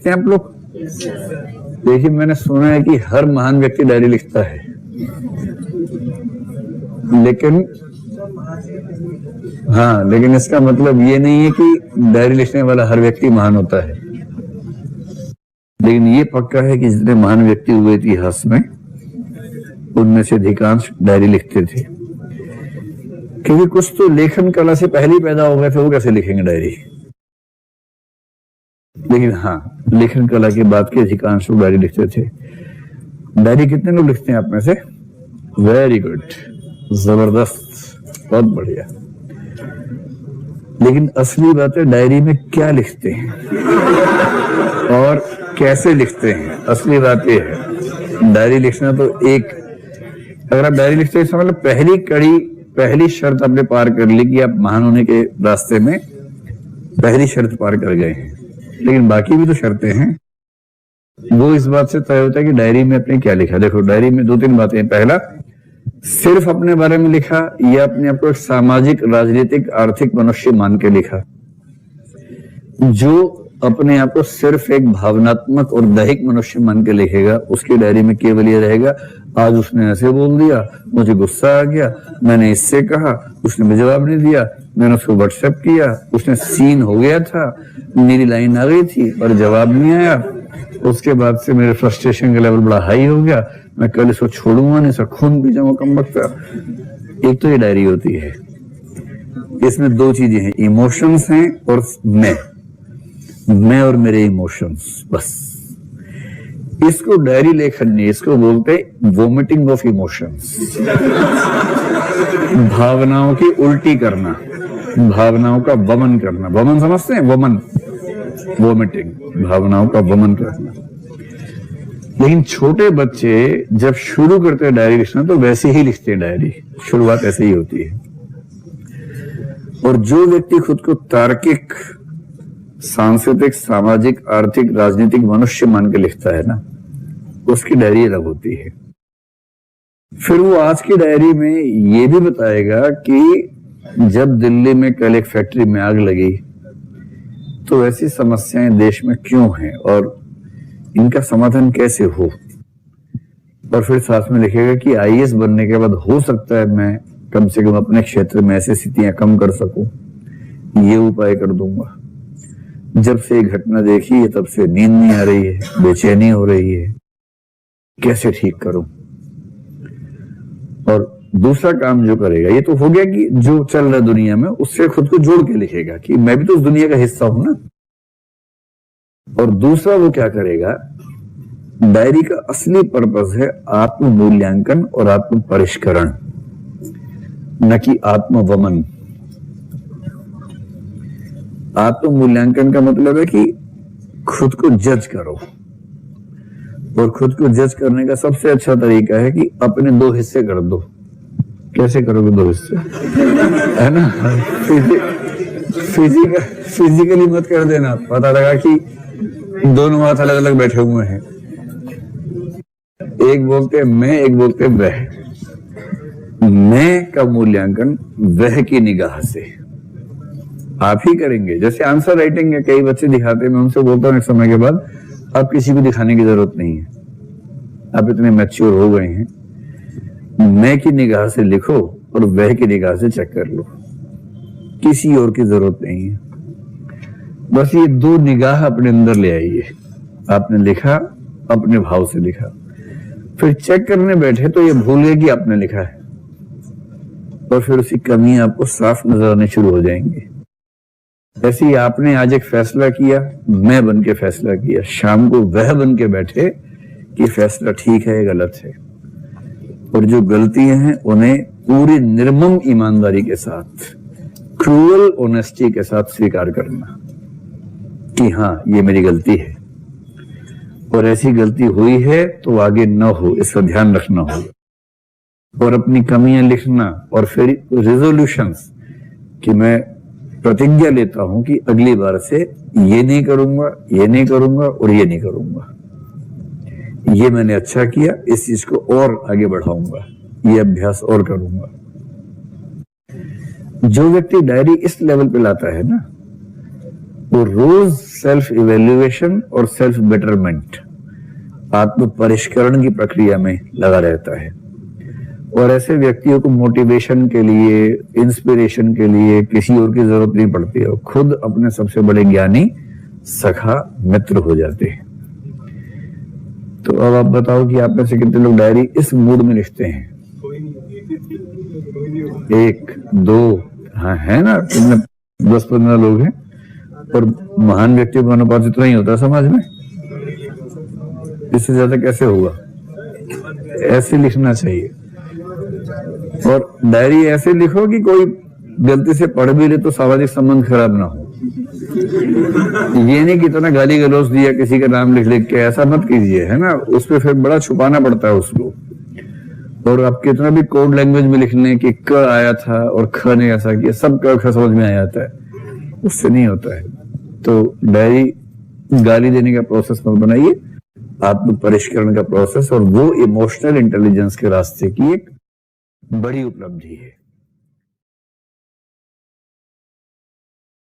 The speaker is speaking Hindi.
हैं आप लोग? देखिए, मैंने सुना है कि हर महान व्यक्ति डायरी लिखता है, लेकिन लेकिन इसका मतलब ये नहीं है कि डायरी लिखने वाला हर व्यक्ति महान होता है। लेकिन ये पक्का है कि जितने महान व्यक्ति हुए इतिहास में, उनमें से अधिकांश डायरी लिखते थे, क्योंकि कुछ तो लेखन कला से पहले ही पैदा हो गए थे, वो कैसे लिखेंगे डायरी। लेकिन लेखन कला के बाद के अधिकांश लोग डायरी लिखते थे। डायरी कितने लोग लिखते हैं आप में से? वेरी गुड, जबरदस्त, बहुत बढ़िया। लेकिन असली बात है, डायरी में क्या लिखते हैं और कैसे लिखते हैं, असली बात यह है। डायरी लिखना तो अगर आप डायरी लिखते हैं, इसका मतलब पहली शर्त आपने पार कर ली कि आप महान होने के रास्ते में पहली शर्त पार कर गए हैं। लेकिन बाकी भी तो शर्तें हैं। वो इस बात से तय होता है कि डायरी में आपने क्या लिखा। देखो, डायरी में 2-3 बातें हैं। पहला, सिर्फ अपने बारे में लिखा या अपने आप को एक सामाजिक, राजनीतिक, आर्थिक मनुष्य मान के लिखा। जो अपने आप को सिर्फ एक भावनात्मक और दैहिक मनुष्य मान के लिखेगा, उसकी डायरी में केवल ये रहेगा, आज उसने ऐसे बोल दिया, मुझे गुस्सा आ गया, मैंने इससे कहा, उसने मुझे जवाब नहीं दिया, मैंने उसको व्हाट्सएप किया, उसने सीन हो गया था, मेरी लाइन आ गई थी और जवाब नहीं आया, उसके बाद से मेरे फ्रस्ट्रेशन का लेवल बड़ा हाई हो गया, मैं कल इसको छोड़ूंगा नहीं, इसका खून पी जाऊंगा कम वक्त। एक तो ये डायरी होती है, इसमें 2 चीजें हैं, इमोशंस हैं और मैं और मेरे इमोशंस, बस। इसको डायरी लेखन नहीं, इसको बोलते वोमिटिंग ऑफ इमोशंस। भावनाओं की उल्टी करना, भावनाओं का वमन करना। वमन समझते हैं? वोमिटिंग, भावनाओं का वमन करना। लेकिन छोटे बच्चे जब शुरू करते हैं डायरी लिखना, तो वैसे ही लिखते हैं डायरी, शुरुआत ऐसे ही होती है। और जो व्यक्ति खुद को तार्किक, सांस्कृतिक, सामाजिक, आर्थिक, राजनीतिक मनुष्य मान के लिखता है ना, उसकी डायरी अलग होती है। फिर वो आज की डायरी में ये भी बताएगा कि जब दिल्ली में कल एक फैक्ट्री में आग लगी, तो ऐसी समस्याएं देश में क्यों हैं और इनका समाधान कैसे हो। और फिर साथ में लिखेगा कि आईएएस बनने के बाद हो सकता है मैं कम से कम अपने क्षेत्र में ऐसी स्थितियां कम कर सकूं, ये उपाय कर दूंगा। जब से ये घटना देखी है, तब से नींद नहीं आ रही है, बेचैनी हो रही है, कैसे ठीक करूं। और दूसरा काम जो करेगा, ये तो हो गया कि जो चल रहा है दुनिया में, उससे खुद को जोड़ के लिखेगा कि मैं भी तो उस दुनिया का हिस्सा हूं ना। और दूसरा वो क्या करेगा, डायरी का असली पर्पस है आत्म मूल्यांकन और आत्म परिष्करण, न कि आत्मवमन। आत्म मूल्यांकन का मतलब है कि खुद को जज करो, और खुद को जज करने का सबसे अच्छा तरीका है कि अपने 2 हिस्से कर दो। कैसे करोगे 2 हिस्से? है ना? फिजिकली मत कर देना, पता लगा कि दोनों हाथ अलग अलग बैठे हुए हैं, एक बोलते मैं, एक बोलते वह। मैं का मूल्यांकन वह की निगाह से आप ही करेंगे। जैसे आंसर राइटिंग है, कई बच्चे दिखाते हैं, मैं उनसे बोलता हूं एक समय के बाद, अब किसी को दिखाने की जरूरत नहीं है, आप इतने मैच्योर हो गए हैं, मैं की निगाह से लिखो और वह की निगाह से चेक कर लो, किसी और की जरूरत नहीं है। बस ये 2 निगाह अपने अंदर ले आइए। आपने लिखा, अपने भाव से लिखा, फिर चेक करने बैठे तो ये भूल गए कि आपने लिखा है, और फिर उसकी कमियां आपको साफ नजर आने शुरू हो जाएंगी। ऐसे ही आपने आज एक फैसला किया, मैं बन के फैसला किया, शाम को वह बन के बैठे कि फैसला ठीक है या गलत है। और जो गलतियां हैं उन्हें पूरी निर्मम ईमानदारी के साथ, क्रूअल ऑनेस्टी के साथ स्वीकार करना कि हाँ, ये मेरी गलती है, और ऐसी गलती हुई है तो आगे न हो, इसका ध्यान रखना होगा। और अपनी कमियां लिखना, और फिर रिजोल्यूशंस कि मैं प्रतिज्ञा लेता हूं कि अगली बार से ये नहीं करूंगा, ये नहीं करूंगा और ये नहीं करूंगा, ये मैंने अच्छा किया, इस चीज को और आगे बढ़ाऊंगा, ये अभ्यास और करूंगा। जो व्यक्ति डायरी इस लेवल पे लाता है ना, वो रोज सेल्फ इवेल्युएशन और सेल्फ बेटरमेंट, आत्म परिष्करण की प्रक्रिया में लगा रहता है। और ऐसे व्यक्तियों को मोटिवेशन के लिए, इंस्पिरेशन के लिए किसी और की जरूरत नहीं पड़ती है, खुद अपने सबसे बड़े ज्ञानी सखा मित्र हो जाते हैं। तो अब आप बताओ कि आप में से कितने लोग डायरी इस मूड में लिखते हैं? 1 2, हाँ है ना, 10-15 लोग हैं। और महान व्यक्तियों का अनुपात इतना ही होता है समाज में, इससे ज्यादा कैसे होगा? ऐसे लिखना चाहिए। और डायरी ऐसे लिखो कि कोई गलती से पढ़ भी ले तो सामाजिक संबंध खराब ना हो। ये नहीं कि इतना गाली गलौज दिया किसी का नाम लिख के, ऐसा मत कीजिए, है ना, उस पर फिर बड़ा छुपाना पड़ता है उसको। और आप कितना भी कोड लैंग्वेज में लिख लें कि क आया था और ख ने ऐसा किया, सब क समझ में आ जाता है, उससे नहीं होता है। तो डायरी गाली देने का प्रोसेस मत बनाइए, आत्म परिष्करण का प्रोसेस, और वो इमोशनल इंटेलिजेंस के रास्ते की एक बड़ी उपलब्धि है।